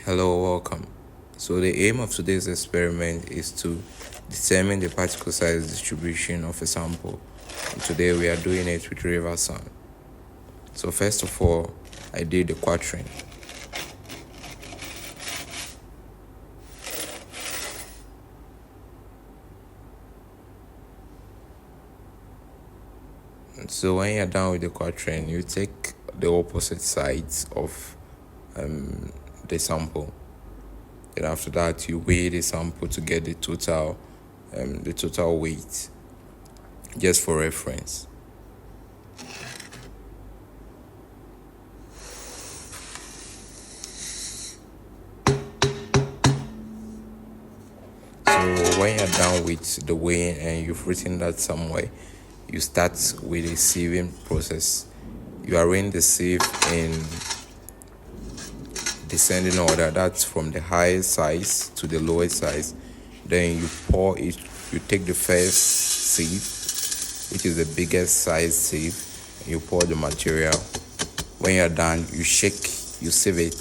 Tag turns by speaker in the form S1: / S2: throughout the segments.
S1: Hello, welcome. So the aim of today's experiment is to determine the particle size distribution of a sample. And today we are doing it with river sound. So first of all, I did the quatrain. So when you're done with the quatrain, you take the opposite sides of the sample. Then after that, you weigh the sample to get the total weight, just for reference. So when you're done with the weighing and you've written that somewhere, you start with a sieving process. You arrange the sieve in descending order. That's from the highest size to the lowest size. Then you pour it. You take the first sieve, which is the biggest size sieve, and you pour the material. When you're done, you shake, you sieve it,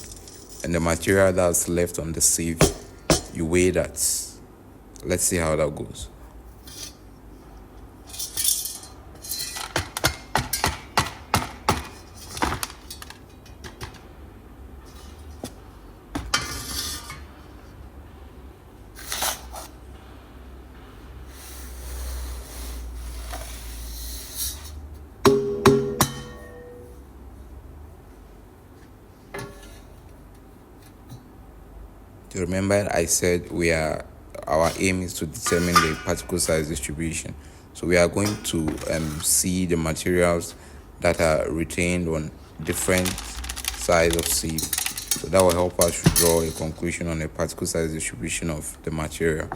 S1: and the material that's left on the sieve, you weigh that. Let's see how that goes. You remember I said our aim is to determine the particle size distribution. So we are going to see the materials that are retained on different size of sieve. So that will help us to draw a conclusion on the particle size distribution of the material.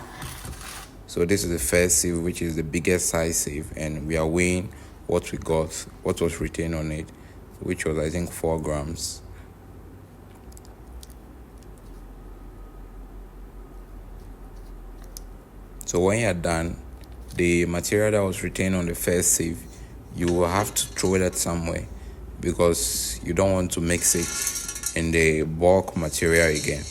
S1: So this is the first sieve, which is the biggest size sieve, and we are weighing what we got, what was retained on it, which was I think 4 grams. So when you're done, the material that was retained on the first sieve, you will have to throw that somewhere because you don't want to mix it in the bulk material again.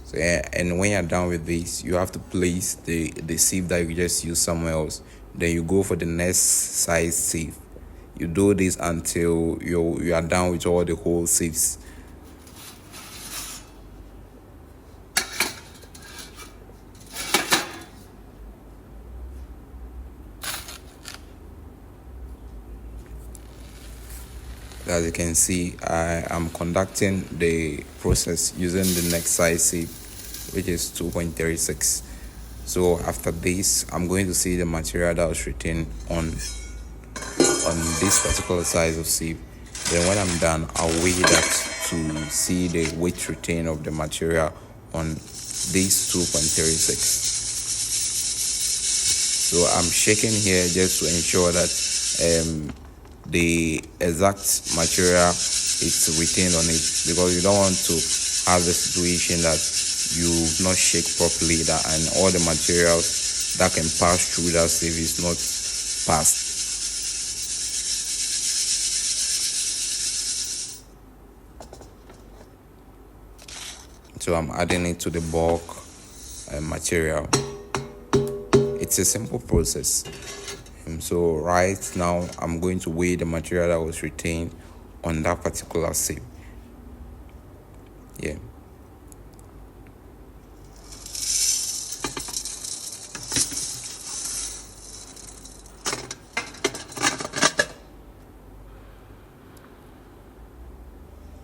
S1: So, and when you're done with this, you have to place the sieve that you just used somewhere else. Then you go for the next size sieve. You do this until you are done with all the whole sieves. As you can see, I am conducting the process using the next size sieve, which is 2.36. So after this, I'm going to see the material that was written on this particular size of sieve. Then when I'm done, I'll weigh that to see the weight retained of the material on this 2.36. So I'm shaking here just to ensure that the exact material is retained on it, because you don't want to have the situation that you not shake properly and all the materials that can pass through that sieve is not passed. So I'm adding it to the bulk material. It's a simple process. So right now, I'm going to weigh the material that was retained on that particular sieve. Yeah.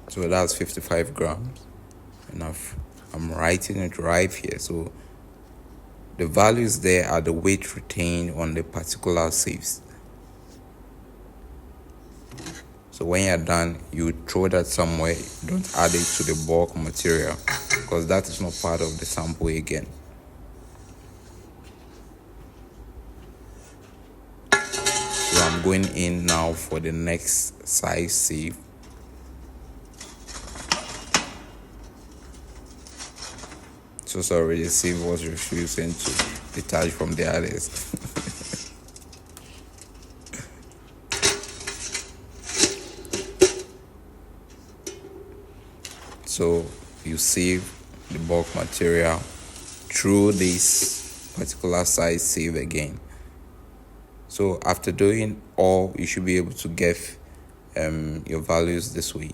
S1: So that's 55 grams. Enough. I'm writing it right here. So the values there are the weight retained on the particular sieves. So when you're done, you throw that somewhere. Don't add it to the bulk material because that is not part of the sample again. So I'm going in now for the next size sieve. So sorry, the sieve was refusing to detach from the others. So you save the bulk material through this particular size save again. So after doing all, you should be able to get your values this way.